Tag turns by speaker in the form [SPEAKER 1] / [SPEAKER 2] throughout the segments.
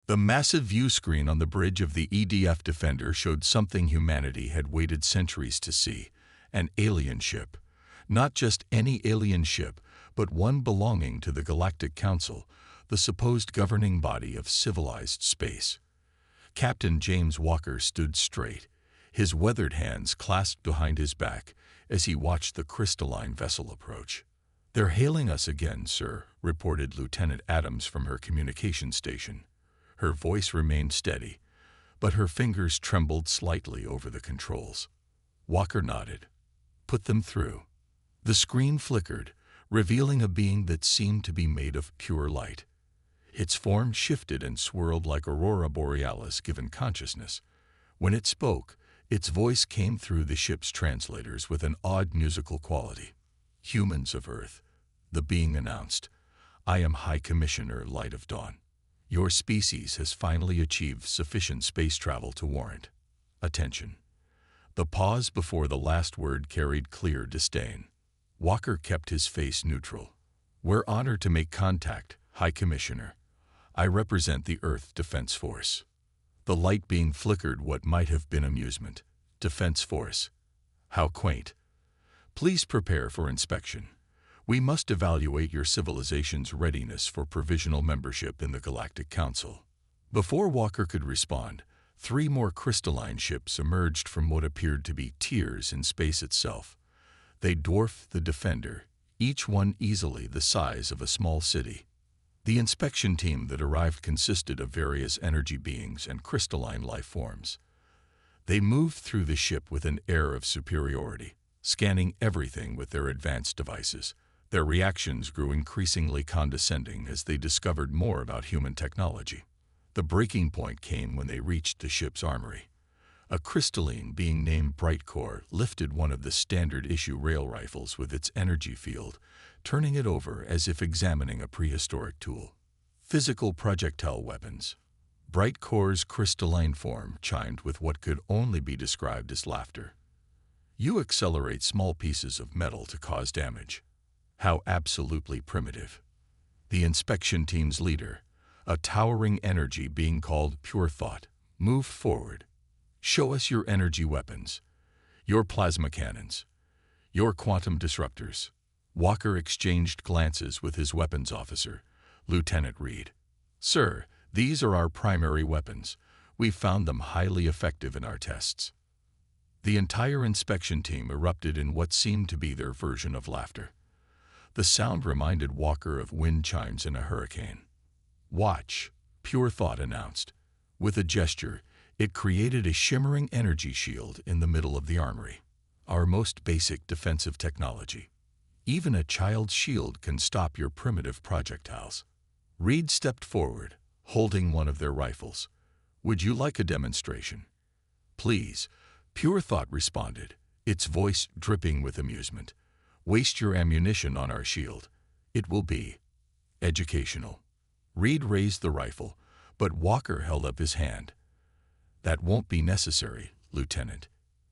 [SPEAKER 1] The massive view screen on the bridge of the EDF Defender showed something humanity had waited centuries to see: an alien ship. Not just any alien ship, but one belonging to the Galactic Council, the supposed governing body of civilized space. Captain James Walker stood straight, his weathered hands clasped behind his back as he watched the crystalline vessel approach. "They're hailing us again, sir," reported Lieutenant Adams from her communication station. Her voice remained steady, but her fingers trembled slightly over the controls. Walker nodded. "Put them through." The screen flickered, revealing a being that seemed to be made of pure light. Its form shifted and swirled like Aurora Borealis given consciousness. When it spoke, its voice came through the ship's translators with an odd musical quality. "Humans of Earth," the being announced, "I am High Commissioner Light of Dawn. Your species has finally achieved sufficient space travel to warrant attention." The pause before the last word carried clear disdain. Walker kept his face neutral. "We're honored to make contact, High Commissioner. I represent the Earth Defense Force." The light being flickered what might have been amusement. "Defense Force. How quaint. Please prepare for inspection. We must evaluate your civilization's readiness for provisional membership in the Galactic Council." Before Walker could respond, 3 more crystalline ships emerged from what appeared to be tiers in space itself. They dwarfed the Defender, each one easily the size of a small city. The inspection team that arrived consisted of various energy beings and crystalline life forms. They moved through the ship with an air of superiority, scanning everything with their advanced devices. Their reactions grew increasingly condescending as they discovered more about human technology. The breaking point came when they reached the ship's armory. A crystalline being named Brightcore lifted one of the standard-issue rail rifles with its energy field, turning it over as if examining a prehistoric tool. Physical projectile weapons. Brightcore's crystalline form chimed with what could only be described as laughter. "You accelerate small pieces of metal to cause damage. How absolutely primitive." The inspection team's leader, a towering energy being called Pure Thought, moved forward. "Show us your energy weapons, your plasma cannons, your quantum disruptors." Walker exchanged glances with his weapons officer, Lieutenant Reed. "Sir, these are our primary weapons. We've found them highly effective in our tests." The entire inspection team erupted in what seemed to be their version of laughter. The sound reminded Walker of wind chimes in a hurricane. "Watch," Pure Thought announced. With a gesture, it created a shimmering energy shield in the middle of the armory. "Our most basic defensive technology. Even a child's shield can stop your primitive projectiles." Reed stepped forward, holding one of their rifles. "Would you like a demonstration?" "Please," Pure Thought responded, its voice dripping with amusement. "Waste your ammunition on our shield. It will be educational." Reed raised the rifle, but Walker held up his hand. "That won't be necessary, Lieutenant."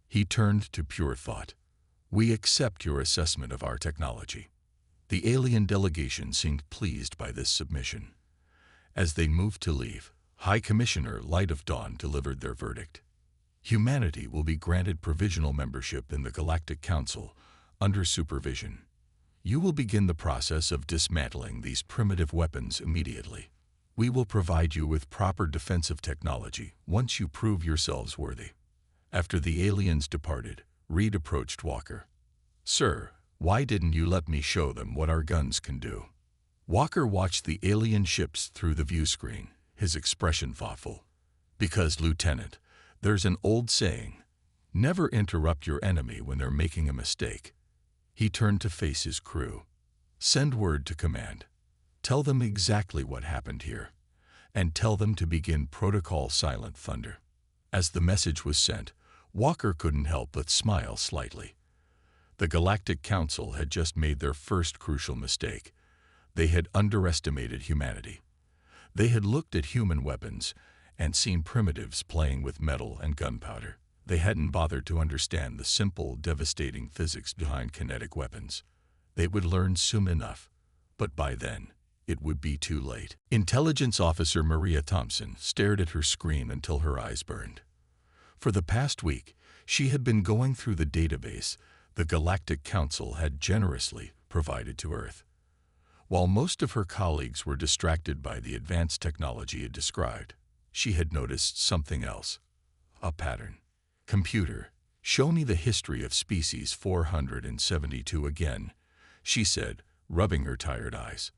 [SPEAKER 1] He turned to Pure Thought. "We accept your assessment of our technology." The alien delegation seemed pleased by this submission. As they moved to leave, High Commissioner Light of Dawn delivered their verdict. "Humanity will be granted provisional membership in the Galactic Council under supervision. You will begin the process of dismantling these primitive weapons immediately. We will provide you with proper defensive technology once you prove yourselves worthy." After the aliens departed, Reed approached Walker. "Sir, why didn't you let me show them what our guns can do?" Walker watched the alien ships through the view screen, his expression thoughtful. "Because, Lieutenant, there's an old saying, never interrupt your enemy when they're making a mistake." He turned to face his crew. "Send word to command. Tell them exactly what happened here, and tell them to begin Protocol Silent Thunder." As the message was sent, Walker couldn't help but smile slightly. The Galactic Council had just made their first crucial mistake. They had underestimated humanity. They had looked at human weapons and seen primitives playing with metal and gunpowder. They hadn't bothered to understand the simple, devastating physics behind kinetic weapons. They would learn soon enough, but by then, it would be too late. Intelligence Officer Maria Thompson stared at her screen until her eyes burned. For the past week, she had been going through the database the Galactic Council had generously provided to Earth. While most of her colleagues were distracted by the advanced technology it described, she had noticed something else. A pattern. "Computer, show me the history of species 472 again," she said, rubbing her tired eyes.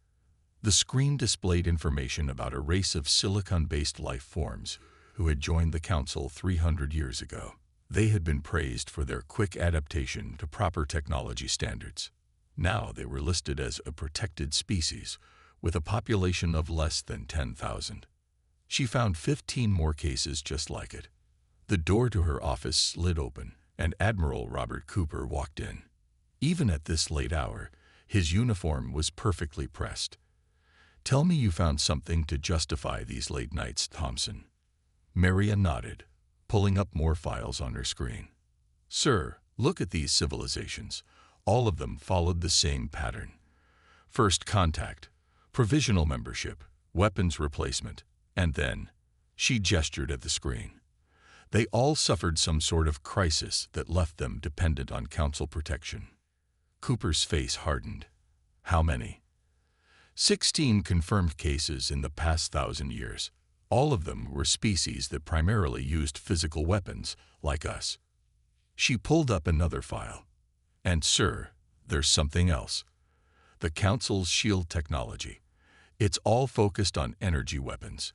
[SPEAKER 1] The screen displayed information about a race of silicon-based life forms who had joined the Council 300 years ago. They had been praised for their quick adaptation to proper technology standards. Now they were listed as a protected species, with a population of less than 10,000. She found 15 more cases just like it. The door to her office slid open, and Admiral Robert Cooper walked in. Even at this late hour, his uniform was perfectly pressed. "Tell me you found something to justify these late nights, Thompson." Maria nodded, pulling up more files on her screen. "Sir, look at these civilizations. All of them followed the same pattern. First contact, provisional membership, weapons replacement, and then," she gestured at the screen. "They all suffered some sort of crisis that left them dependent on Council protection." Cooper's face hardened. "How many?" 16 confirmed cases in the past 1,000 years. All of them were species that primarily used physical weapons, like us." She pulled up another file. "And sir, there's something else. The Council's shield technology. It's all focused on energy weapons.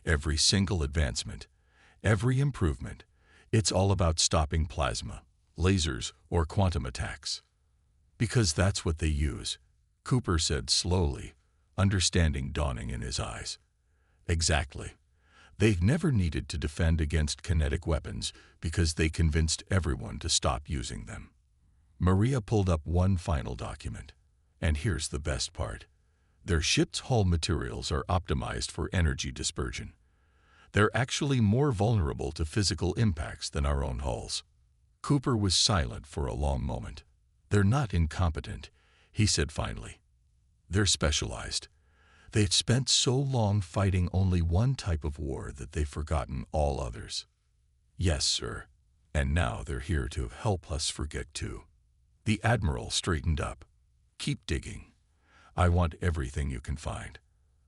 [SPEAKER 1] Every single advancement, every improvement, it's all about stopping plasma, lasers, or quantum attacks." "Because that's what they use," Cooper said slowly, understanding dawning in his eyes. "Exactly. They've never needed to defend against kinetic weapons because they convinced everyone to stop using them." Maria pulled up one final document. "And here's the best part. Their ship's hull materials are optimized for energy dispersion. They're actually more vulnerable to physical impacts than our own hulls." Cooper was silent for a long moment. "They're not incompetent," he said finally. "They're specialized. They've spent so long fighting only one type of war that they've forgotten all others." "Yes, sir. And now they're here to help us forget too." The Admiral straightened up. "Keep digging. I want everything you can find.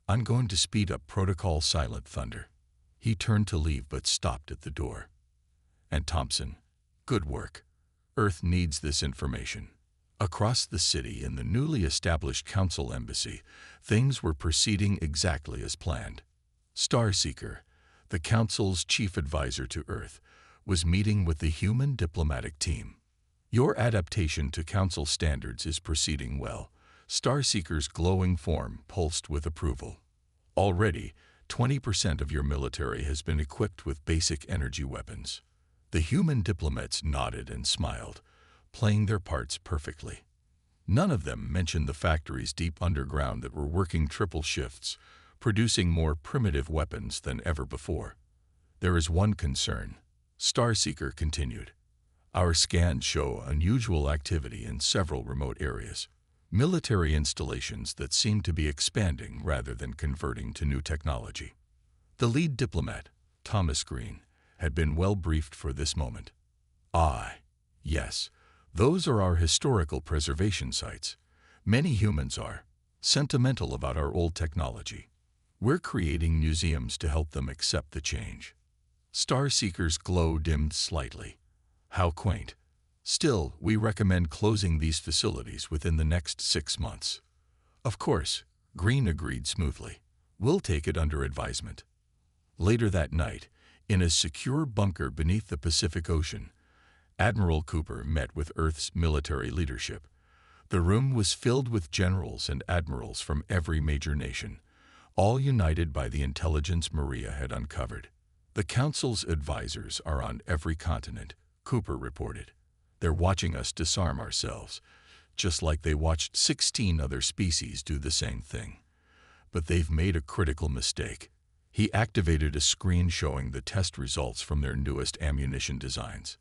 [SPEAKER 1] I'm going to speed up Protocol Silent Thunder." He turned to leave but stopped at the door. "And Thompson, good work. Earth needs this information." Across the city in the newly established Council Embassy, things were proceeding exactly as planned. Starseeker, the Council's chief advisor to Earth, was meeting with the human diplomatic team. "Your adaptation to Council standards is proceeding well." Starseeker's glowing form pulsed with approval. "Already, 20% of your military has been equipped with basic energy weapons." The human diplomats nodded and smiled, playing their parts perfectly. None of them mentioned the factories deep underground that were working triple shifts, producing more primitive weapons than ever before. "There is one concern," Starseeker continued. "Our scans show unusual activity in several remote areas. Military installations that seem to be expanding rather than converting to new technology." The lead diplomat, Thomas Green, had been well briefed for this moment. "Ah, yes. Those are our historical preservation sites. Many humans are sentimental about our old technology. We're creating museums to help them accept the change." Starseeker's glow dimmed slightly. "How quaint. Still, we recommend closing these facilities within the next 6 months." "Of course," Green agreed smoothly. "We'll take it under advisement." Later that night, in a secure bunker beneath the Pacific Ocean, Admiral Cooper met with Earth's military leadership. The room was filled with generals and admirals from every major nation, all united by the intelligence Maria had uncovered. "The Council's advisors are on every continent," Cooper reported. "They're watching us disarm ourselves, just like they watched 16 other species do the same thing. But they've made a critical mistake." He activated a screen showing the test results from their newest ammunition designs.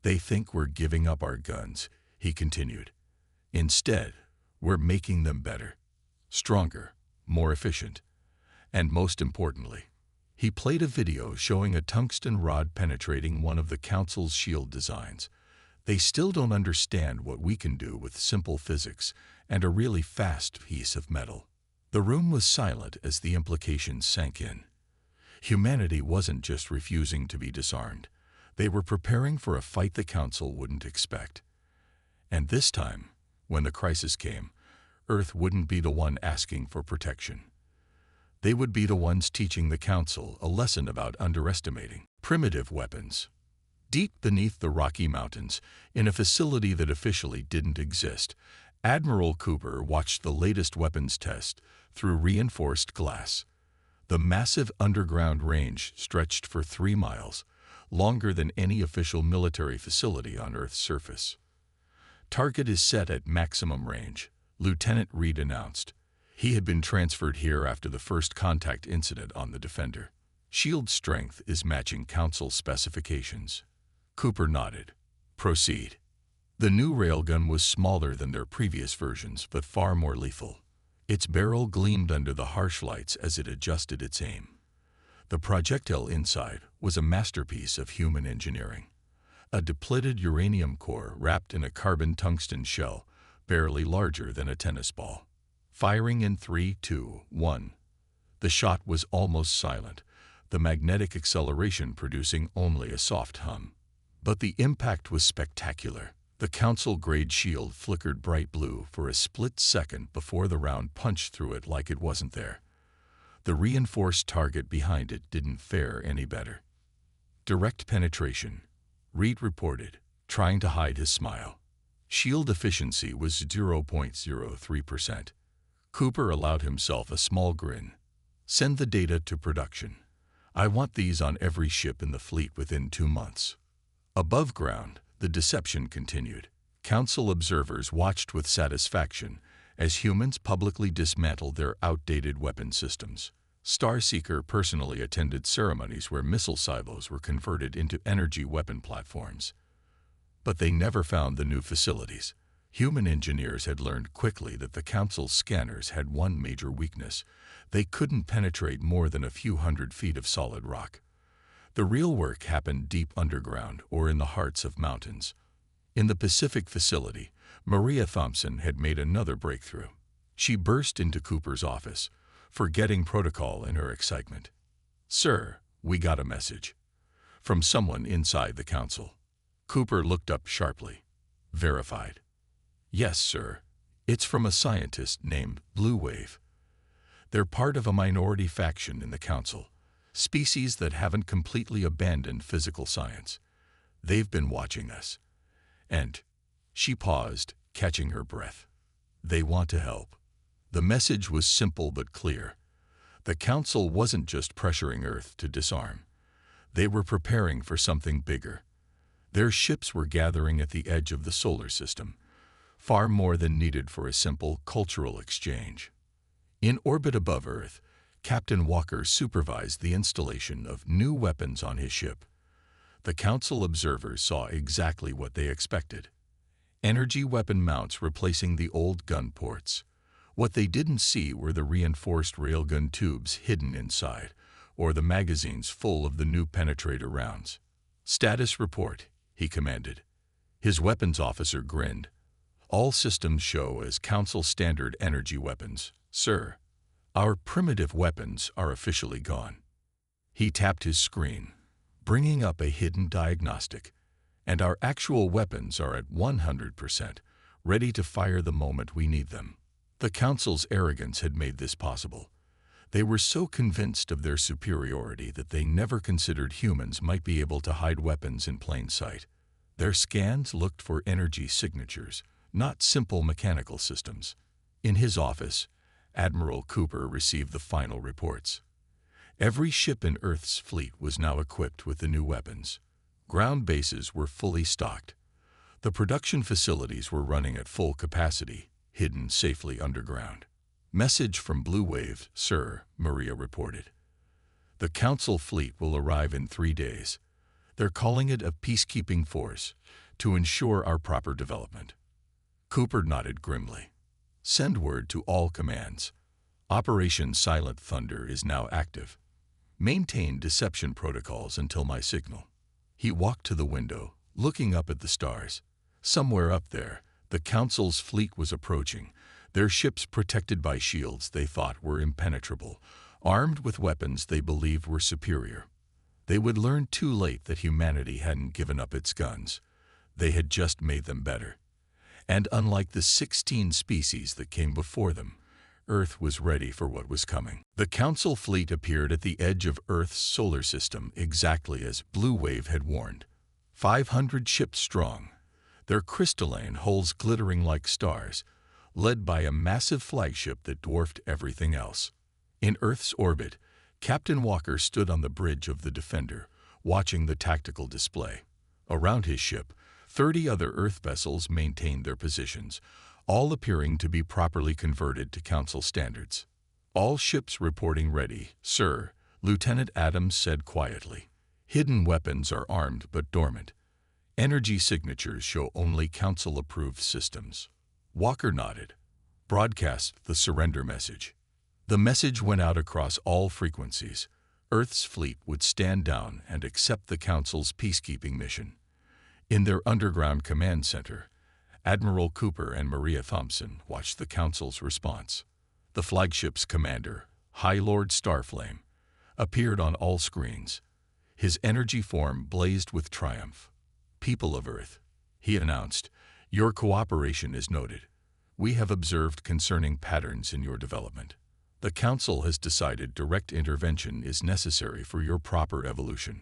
[SPEAKER 1] "They think we're giving up our guns," he continued. "Instead, we're making them better, stronger, more efficient. And most importantly, he played a video showing a tungsten rod penetrating one of the Council's shield designs. They still don't understand what we can do with simple physics and a really fast piece of metal. The room was silent as the implications sank in. Humanity wasn't just refusing to be disarmed. They were preparing for a fight the Council wouldn't expect. And this time, when the crisis came, Earth wouldn't be the one asking for protection. They would be the ones teaching the Council a lesson about underestimating primitive weapons. Deep beneath the Rocky Mountains, in a facility that officially didn't exist, Admiral Cooper watched the latest weapons test through reinforced glass. The massive underground range stretched for 3 miles, longer than any official military facility on Earth's surface. "Target is set at maximum range," Lieutenant Reed announced. He had been transferred here after the first contact incident on the Defender. "Shield strength is matching Council specifications." Cooper nodded. "Proceed." The new railgun was smaller than their previous versions, but far more lethal. Its barrel gleamed under the harsh lights as it adjusted its aim. The projectile inside was a masterpiece of human engineering. A depleted uranium core wrapped in a carbon tungsten shell, barely larger than a tennis ball. Firing in 3, 2, 1. The shot was almost silent, the magnetic acceleration producing only a soft hum. But the impact was spectacular. The Council-grade shield flickered bright blue for a split second before the round punched through it like it wasn't there. The reinforced target behind it didn't fare any better. "Direct penetration," Reed reported, trying to hide his smile. Shield efficiency was 0.03%. Cooper allowed himself a small grin. "Send the data to production. I want these on every ship in the fleet within 2 months." Above ground, the deception continued. Council observers watched with satisfaction as humans publicly dismantled their outdated weapon systems. Starseeker personally attended ceremonies where missile silos were converted into energy weapon platforms. But they never found the new facilities. Human engineers had learned quickly that the Council's scanners had one major weakness. They couldn't penetrate more than a few hundred feet of solid rock. The real work happened deep underground or in the hearts of mountains. In the Pacific facility, Maria Thompson had made another breakthrough. She burst into Cooper's office, forgetting protocol in her excitement. "Sir, we got a message." From someone inside the Council. Cooper looked up sharply. "Verified." "Yes, sir. It's from a scientist named Blue Wave. They're part of a minority faction in the Council. Species that haven't completely abandoned physical science. They've been watching us. And," she paused, catching her breath, "they want to help." The message was simple but clear. The Council wasn't just pressuring Earth to disarm. They were preparing for something bigger. Their ships were gathering at the edge of the solar system, far more than needed for a simple cultural exchange. In orbit above Earth, Captain Walker supervised the installation of new weapons on his ship. The Council observers saw exactly what they expected. Energy weapon mounts replacing the old gun ports. What they didn't see were the reinforced railgun tubes hidden inside, or the magazines full of the new penetrator rounds. "Status report," he commanded. His weapons officer grinned. "All systems show as Council standard energy weapons, sir. Our primitive weapons are officially gone." He tapped his screen, bringing up a hidden diagnostic. "And our actual weapons are at 100%, ready to fire the moment we need them." The Council's arrogance had made this possible. They were so convinced of their superiority that they never considered humans might be able to hide weapons in plain sight. Their scans looked for energy signatures, not simple mechanical systems. In his office, Admiral Cooper received the final reports. Every ship in Earth's fleet was now equipped with the new weapons. Ground bases were fully stocked. The production facilities were running at full capacity, hidden safely underground. "Message from Blue Wave, sir," Maria reported. "The Council fleet will arrive in 3 days. They're calling it a peacekeeping force to ensure our proper development." Cooper nodded grimly. "Send word to all commands. Operation Silent Thunder is now active. Maintain deception protocols until my signal. He walked to the window, looking up at the stars. Somewhere up there, the Council's fleet was approaching, their ships protected by shields they thought were impenetrable, armed with weapons they believed were superior. They would learn too late that humanity hadn't given up its guns. They had just made them better. And unlike the 16 species that came before them, Earth was ready for what was coming. The Council fleet appeared at the edge of Earth's solar system exactly as Blue Wave had warned. 500 ships strong, their crystalline hulls glittering like stars, led by a massive flagship that dwarfed everything else. In Earth's orbit, Captain Walker stood on the bridge of the Defender, watching the tactical display. Around his ship, 30 other Earth vessels maintained their positions, all appearing to be properly converted to Council standards. "All ships reporting ready, sir," Lieutenant Adams said quietly. "Hidden weapons are armed but dormant. Energy signatures show only Council-approved systems." Walker nodded. Broadcast the surrender message. The message went out across all frequencies. Earth's fleet would stand down and accept the Council's peacekeeping mission. In their underground command center, Admiral Cooper and Maria Thompson watched the Council's response. The flagship's commander, High Lord Starflame, appeared on all screens. His energy form blazed with triumph. "People of Earth," he announced, "your cooperation is noted. We have observed concerning patterns in your development. The Council has decided direct intervention is necessary for your proper evolution."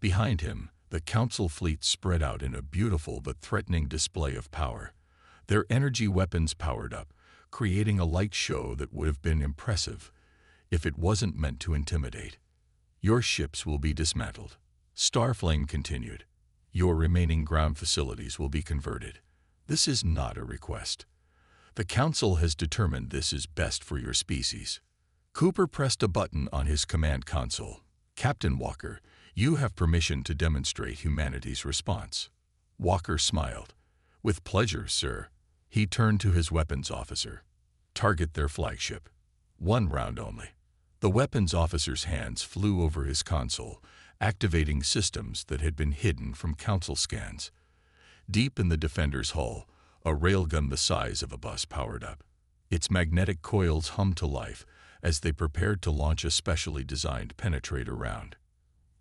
[SPEAKER 1] Behind him, the Council fleet spread out in a beautiful but threatening display of power. Their energy weapons powered up, creating a light show that would have been impressive if it wasn't meant to intimidate. "Your ships will be dismantled," Starflame continued. "Your remaining ground facilities will be converted. This is not a request. The Council has determined this is best for your species." Cooper pressed a button on his command console. "Captain Walker, you have permission to demonstrate humanity's response." Walker smiled. "With pleasure, sir." He turned to his weapons officer. "Target their flagship. 1 round only." The weapons officer's hands flew over his console, activating systems that had been hidden from Council scans. Deep in the Defender's hull, a railgun the size of a bus powered up. Its magnetic coils hummed to life as they prepared to launch a specially designed penetrator round.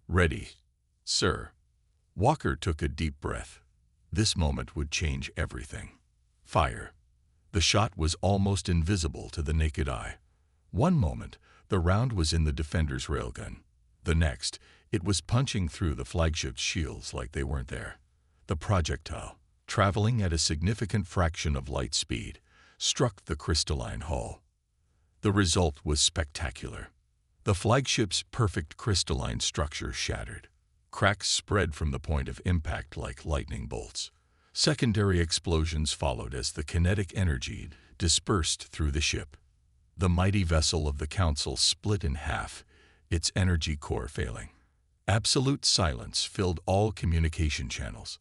[SPEAKER 1] "Ready, sir." Walker took a deep breath. This moment would change everything. Fire. The shot was almost invisible to the naked eye. One moment, the round was in the Defender's railgun. The next, it was punching through the flagship's shields like they weren't there. The projectile, traveling at a significant fraction of light speed, struck the crystalline hull. The result was spectacular. The flagship's perfect crystalline structure shattered. Cracks spread from the point of impact like lightning bolts. Secondary explosions followed as the kinetic energy dispersed through the ship. The mighty vessel of the Council split in half, its energy core failing. Absolute silence filled all communication channels.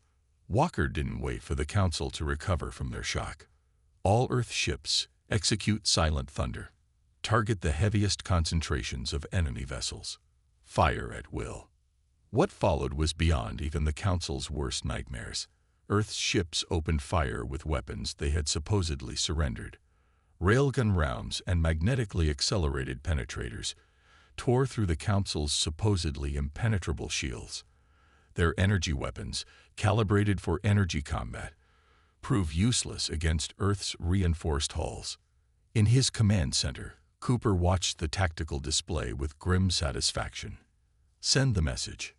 [SPEAKER 1] Walker didn't wait for the Council to recover from their shock. "All Earth ships, execute Silent Thunder. Target the heaviest concentrations of enemy vessels. Fire at will." What followed was beyond even the Council's worst nightmares. Earth's ships opened fire with weapons they had supposedly surrendered. Railgun rounds and magnetically accelerated penetrators tore through the Council's supposedly impenetrable shields. Their energy weapons, calibrated for energy combat, proved useless against Earth's reinforced hulls. In his command center, Cooper watched the tactical display with grim satisfaction. "Send the message."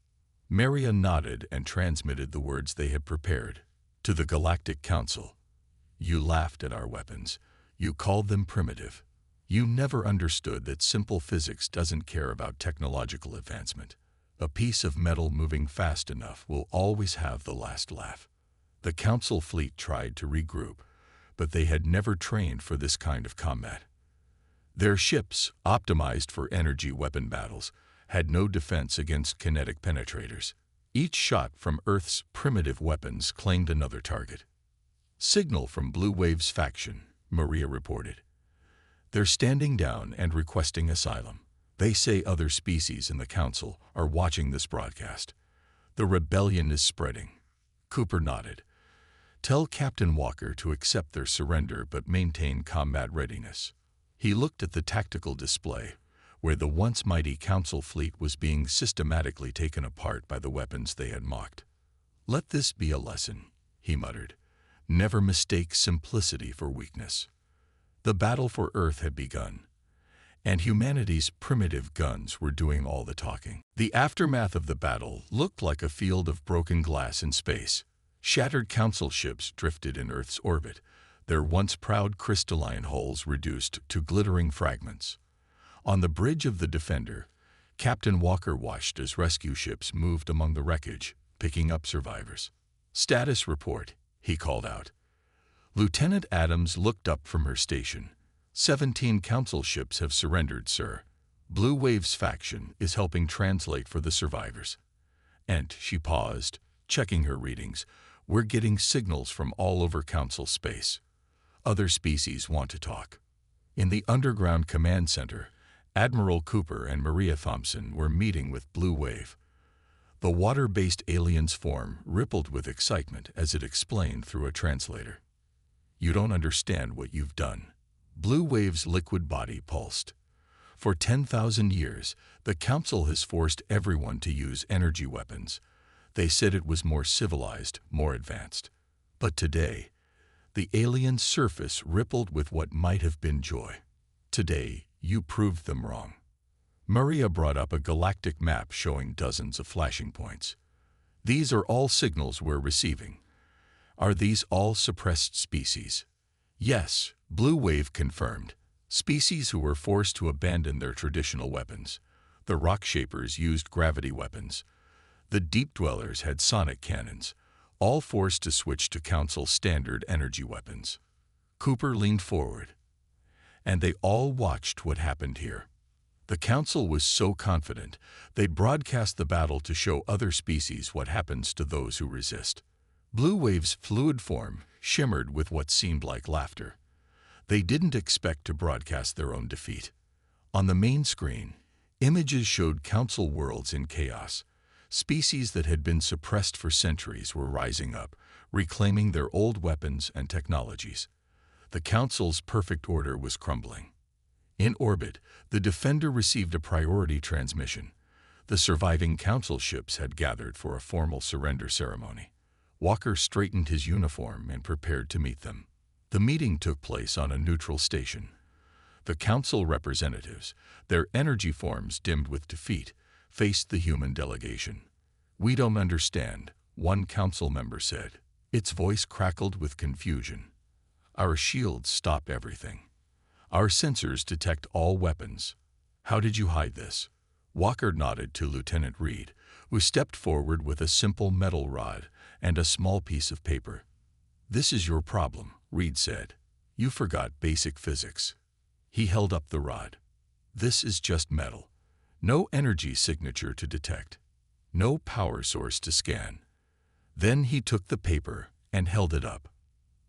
[SPEAKER 1] Maria nodded and transmitted the words they had prepared. "To the Galactic Council. You laughed at our weapons. You called them primitive. You never understood that simple physics doesn't care about technological advancement. A piece of metal moving fast enough will always have the last laugh." The Council fleet tried to regroup, but they had never trained for this kind of combat. Their ships, optimized for energy weapon battles, had no defense against kinetic penetrators. Each shot from Earth's primitive weapons claimed another target. "Signal from Blue Wave's faction," Maria reported. They're standing down and requesting asylum. They say other species in the Council are watching this broadcast. The rebellion is spreading. Cooper nodded. Tell Captain Walker to accept their surrender but maintain combat readiness. He looked at the tactical display, where the once mighty Council fleet was being systematically taken apart by the weapons they had mocked. Let this be a lesson, he muttered. Never mistake simplicity for weakness. The battle for Earth had begun, and humanity's primitive guns were doing all the talking. The aftermath of the battle looked like a field of broken glass in space. Shattered Council ships drifted in Earth's orbit, their once proud crystalline hulls reduced to glittering fragments. On the bridge of the Defender, Captain Walker watched as rescue ships moved among the wreckage, picking up survivors. Status report, he called out. Lieutenant Adams looked up from her station. 17 Council ships have surrendered, sir. Blue Wave's faction is helping translate for the survivors. And she paused, checking her readings. We're getting signals from all over Council space. Other species want to talk. In the underground command center, Admiral Cooper and Maria Thompson were meeting with Blue Wave. The water-based alien's form rippled with excitement as it explained through a translator. You don't understand what you've done. Blue Wave's liquid body pulsed. For 10,000 years, the Council has forced everyone to use energy weapons. They said it was more civilized, more advanced. But today, the alien's surface rippled with what might have been joy. Today, you proved them wrong. Maria brought up a galactic map showing dozens of flashing points. These are all signals we're receiving. Are these all suppressed species? Yes, Blue Wave confirmed. Species who were forced to abandon their traditional weapons. The rock shapers used gravity weapons. The deep dwellers had sonic cannons, all forced to switch to Council standard energy weapons. Cooper leaned forward, and they all watched what happened here. The Council was so confident, they'd broadcast the battle to show other species what happens to those who resist. Blue Wave's fluid form shimmered with what seemed like laughter. They didn't expect to broadcast their own defeat. On the main screen, images showed Council worlds in chaos. Species that had been suppressed for centuries were rising up, reclaiming their old weapons and technologies. The Council's perfect order was crumbling. In orbit, the Defender received a priority transmission. The surviving Council ships had gathered for a formal surrender ceremony. Walker straightened his uniform and prepared to meet them. The meeting took place on a neutral station. The Council representatives, their energy forms dimmed with defeat, faced the human delegation. We don't understand, one Council member said. Its voice crackled with confusion. Our shields stop everything. Our sensors detect all weapons. How did you hide this? Walker nodded to Lieutenant Reed, who stepped forward with a simple metal rod and a small piece of paper. This is your problem, Reed said. You forgot basic physics. He held up the rod. This is just metal. No energy signature to detect. No power source to scan. Then he took the paper and held it up.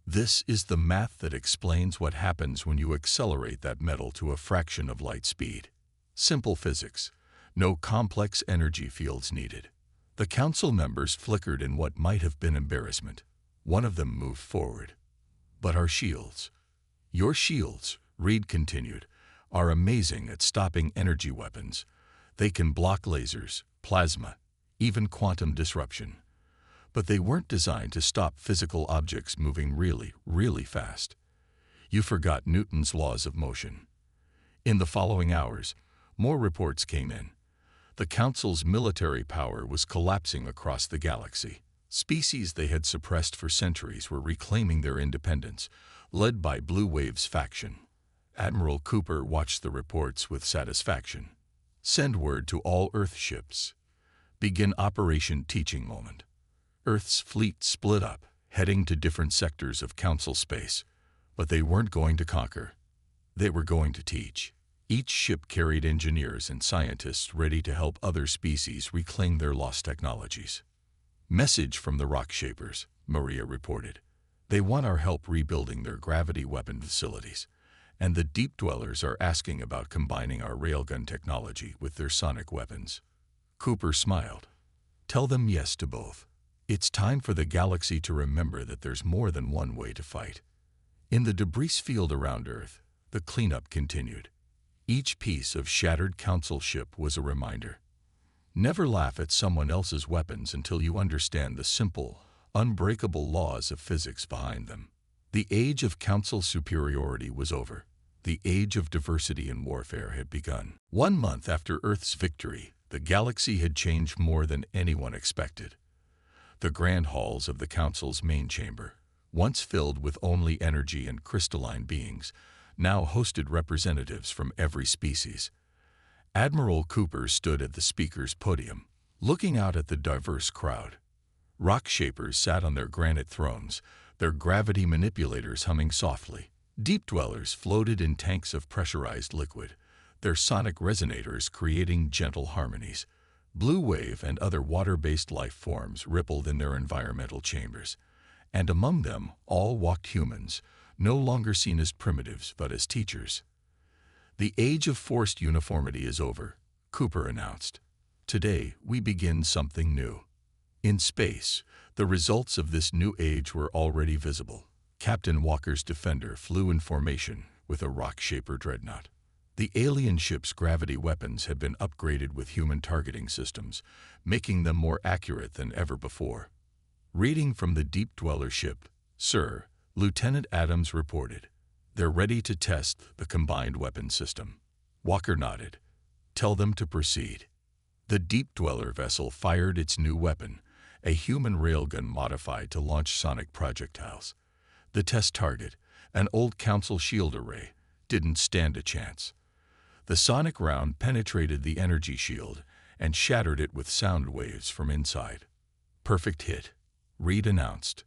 [SPEAKER 1] This is the math that explains what happens when you accelerate that metal to a fraction of light speed. Simple physics. No complex energy fields needed. The Council members flickered in what might have been embarrassment. One of them moved forward. But our shields. Your shields, Reed continued, are amazing at stopping energy weapons. They can block lasers, plasma, even quantum disruption. But they weren't designed to stop physical objects moving really, really fast. You forgot Newton's laws of motion. In the following hours, more reports came in. The Council's military power was collapsing across the galaxy. Species they had suppressed for centuries were reclaiming their independence, led by Blue Wave's faction. Admiral Cooper watched the reports with satisfaction. Send word to all Earth ships. Begin Operation Teaching Moment. Earth's fleet split up, heading to different sectors of Council space. But they weren't going to conquer. They were going to teach. Each ship carried engineers and scientists ready to help other species reclaim their lost technologies. Message from the rock shapers, Maria reported. They want our help rebuilding their gravity weapon facilities. And the Deep Dwellers are asking about combining our railgun technology with their sonic weapons. Cooper smiled. Tell them yes to both. It's time for the galaxy to remember that there's more than one way to fight. In the debris field around Earth, the cleanup continued. Each piece of shattered Council ship was a reminder. Never laugh at someone else's weapons until you understand the simple, unbreakable laws of physics behind them. The age of Council superiority was over. The age of diversity in warfare had begun. 1 month after Earth's victory, the galaxy had changed more than anyone expected. The grand halls of the Council's main chamber, once filled with only energy and crystalline beings, now hosted representatives from every species. Admiral Cooper stood at the speaker's podium, looking out at the diverse crowd. Rock shapers sat on their granite thrones, their gravity manipulators humming softly. Deep Dwellers floated in tanks of pressurized liquid, their sonic resonators creating gentle harmonies. Blue wave and other water-based life forms rippled in their environmental chambers. And among them, all walked humans, no longer seen as primitives but as teachers. The age of forced uniformity is over, Cooper announced. Today, we begin something new. In space, the results of this new age were already visible. Captain Walker's Defender flew in formation with a rock shaper dreadnought. The alien ship's gravity weapons had been upgraded with human targeting systems, making them more accurate than ever before. Reading from the Deep Dweller ship, Sir, Lieutenant Adams reported, they're ready to test the combined weapon system. Walker nodded. Tell them to proceed. The Deep Dweller vessel fired its new weapon, a human railgun modified to launch sonic projectiles. The test target, an old Council shield array, didn't stand a chance. The sonic round penetrated the energy shield and shattered it with sound waves from inside. Perfect hit, Reed announced.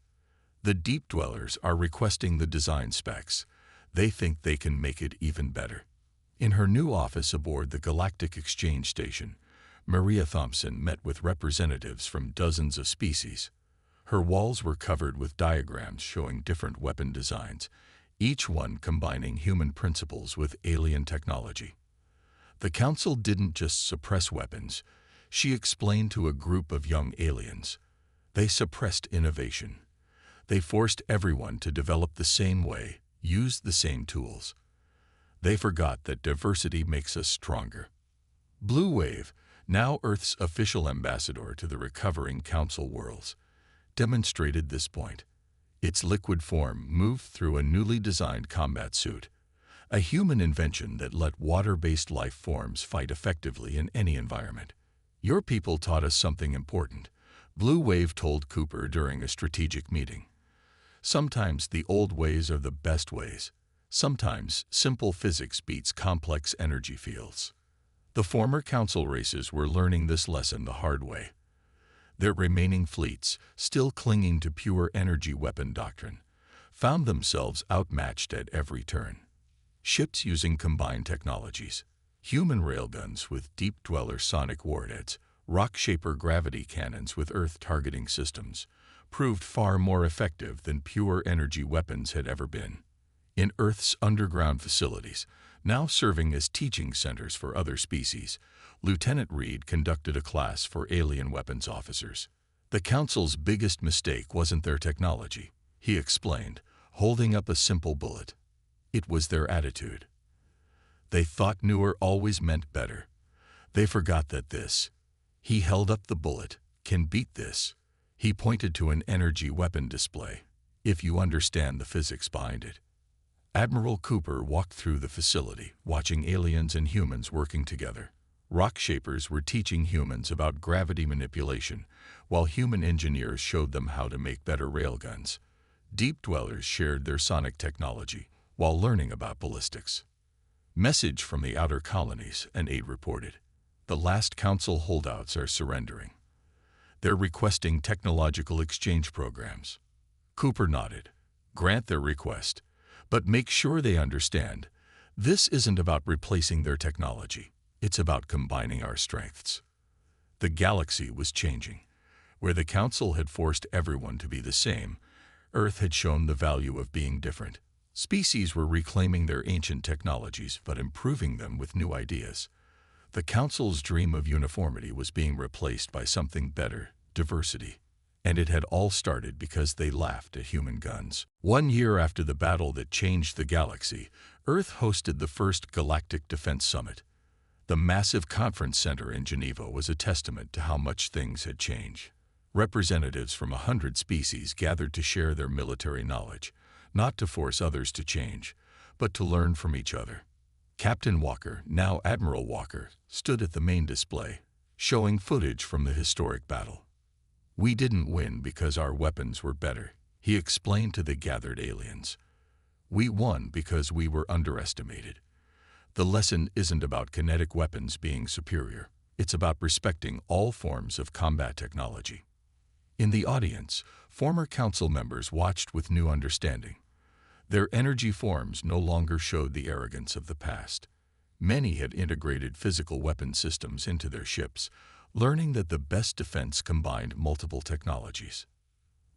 [SPEAKER 1] The Deep Dwellers are requesting the design specs. They think they can make it even better. In her new office aboard the Galactic Exchange Station, Maria Thompson met with representatives from dozens of species. Her walls were covered with diagrams showing different weapon designs, each one combining human principles with alien technology. The Council didn't just suppress weapons, she explained to a group of young aliens. They suppressed innovation. They forced everyone to develop the same way, use the same tools. They forgot that diversity makes us stronger. Blue Wave, now Earth's official ambassador to the recovering Council worlds, demonstrated this point. Its liquid form moved through a newly designed combat suit, a human invention that let water-based life forms fight effectively in any environment. Your people taught us something important, Blue Wave told Cooper during a strategic meeting. Sometimes the old ways are the best ways. Sometimes simple physics beats complex energy fields. The former Council races were learning this lesson the hard way. Their remaining fleets, still clinging to pure energy weapon doctrine, found themselves outmatched at every turn. Ships using combined technologies, human railguns with Deep Dweller sonic warheads, rock shaper gravity cannons with Earth targeting systems, proved far more effective than pure energy weapons had ever been. In Earth's underground facilities, now serving as teaching centers for other species, Lieutenant Reed conducted a class for alien weapons officers. The Council's biggest mistake wasn't their technology, he explained, holding up a simple bullet. It was their attitude. They thought newer always meant better. They forgot that this, he held up the bullet, can beat this. He pointed to an energy weapon display, if you understand the physics behind it. Admiral Cooper walked through the facility, watching aliens and humans working together. Rock shapers were teaching humans about gravity manipulation, while human engineers showed them how to make better railguns. Deep Dwellers shared their sonic technology, while learning about ballistics. Message from the outer colonies, an aide reported. The last Council holdouts are surrendering. They're requesting technological exchange programs. Cooper nodded. Grant their request, but make sure they understand. This isn't about replacing their technology. It's about combining our strengths. The galaxy was changing. Where the Council had forced everyone to be the same, Earth had shown the value of being different. Species were reclaiming their ancient technologies but improving them with new ideas. The Council's dream of uniformity was being replaced by something better, diversity. And it had all started because they laughed at human guns. 1 year after the battle that changed the galaxy, Earth hosted the first Galactic Defense Summit. The massive conference center in Geneva was a testament to how much things had changed. Representatives from 100 species gathered to share their military knowledge, not to force others to change, but to learn from each other. Captain Walker, now Admiral Walker, stood at the main display, showing footage from the historic battle. "We didn't win because our weapons were better," he explained to the gathered aliens. "We won because we were underestimated. The lesson isn't about kinetic weapons being superior. It's about respecting all forms of combat technology." In the audience, former council members watched with new understanding. Their energy forms no longer showed the arrogance of the past. Many had integrated physical weapon systems into their ships, learning that the best defense combined multiple technologies.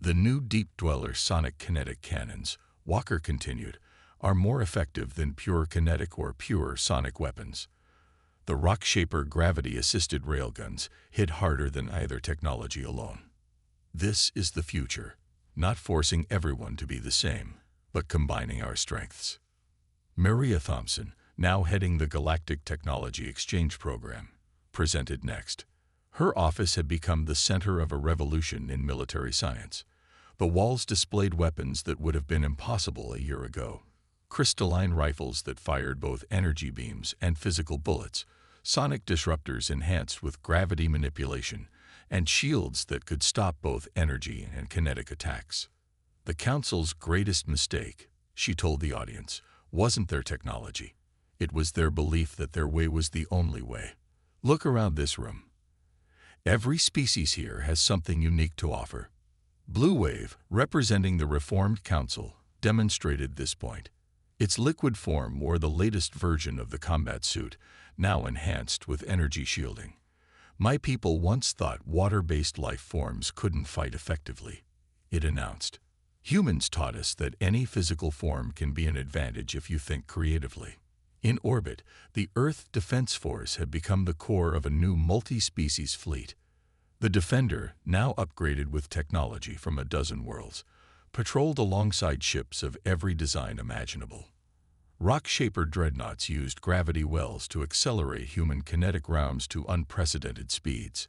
[SPEAKER 1] "The new Deep Dweller sonic kinetic cannons," Walker continued, "are more effective than pure kinetic or pure sonic weapons. The Rockshaper gravity-assisted railguns hit harder than either technology alone. This is the future, not forcing everyone to be the same, but combining our strengths." Maria Thompson, now heading the Galactic Technology Exchange Program, presented next. Her office had become the center of a revolution in military science. The walls displayed weapons that would have been impossible a year ago. Crystalline rifles that fired both energy beams and physical bullets, sonic disruptors enhanced with gravity manipulation, and shields that could stop both energy and kinetic attacks. The Council's greatest mistake, she told the audience, wasn't their technology. It was their belief that their way was the only way. Look around this room. Every species here has something unique to offer. Blue Wave, representing the Reformed Council, demonstrated this point. Its liquid form wore the latest version of the combat suit, now enhanced with energy shielding. "My people once thought water-based life forms couldn't fight effectively," it announced. "Humans taught us that any physical form can be an advantage if you think creatively." In orbit, the Earth Defense Force had become the core of a new multi-species fleet. The Defender, now upgraded with technology from a dozen worlds, patrolled alongside ships of every design imaginable. Rockshaper dreadnoughts used gravity wells to accelerate human kinetic rounds to unprecedented speeds.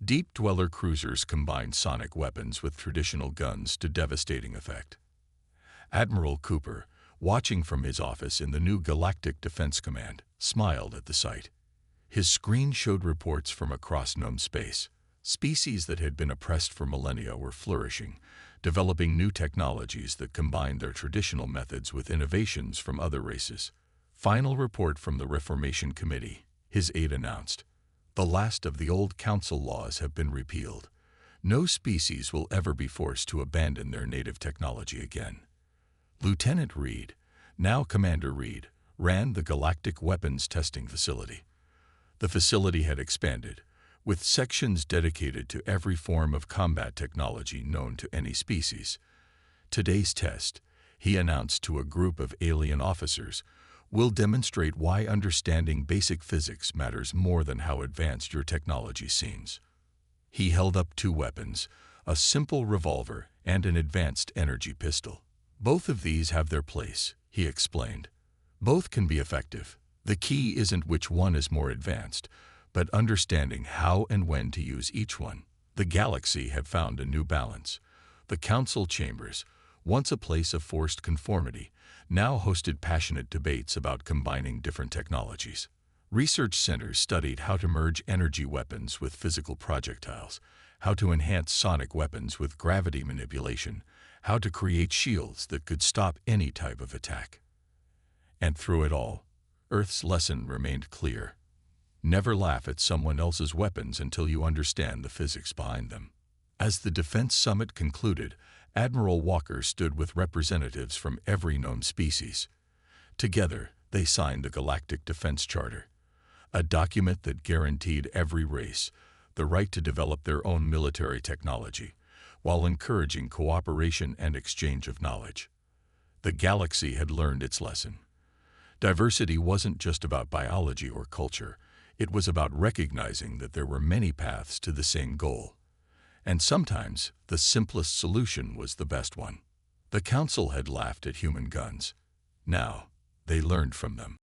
[SPEAKER 1] Deep Dweller cruisers combined sonic weapons with traditional guns to devastating effect. Admiral Cooper, watching from his office in the new Galactic Defense Command, smiled at the sight. His screen showed reports from across known space. Species that had been oppressed for millennia were flourishing, developing new technologies that combined their traditional methods with innovations from other races. "Final report from the Reformation Committee," his aide announced. "The last of the old council laws have been repealed. No species will ever be forced to abandon their native technology again." Lieutenant Reed, now Commander Reed, ran the Galactic Weapons Testing Facility. The facility had expanded, with sections dedicated to every form of combat technology known to any species. "Today's test," he announced to a group of alien officers, "will demonstrate why understanding basic physics matters more than how advanced your technology seems." He held up two weapons, a simple revolver and an advanced energy pistol. "Both of these have their place," he explained. "Both can be effective. The key isn't which one is more advanced, but understanding how and when to use each one." The galaxy had found a new balance. The council chambers, once a place of forced conformity, now hosted passionate debates about combining different technologies. Research centers studied how to merge energy weapons with physical projectiles, how to enhance sonic weapons with gravity manipulation, how to create shields that could stop any type of attack. And through it all, Earth's lesson remained clear. Never laugh at someone else's weapons until you understand the physics behind them. As the Defense Summit concluded, Admiral Walker stood with representatives from every known species. Together, they signed the Galactic Defense Charter, a document that guaranteed every race the right to develop their own military technology, while encouraging cooperation and exchange of knowledge. The galaxy had learned its lesson. Diversity wasn't just about biology or culture. It was about recognizing that there were many paths to the same goal. And sometimes, the simplest solution was the best one. The Council had laughed at human guns. Now, they learned from them.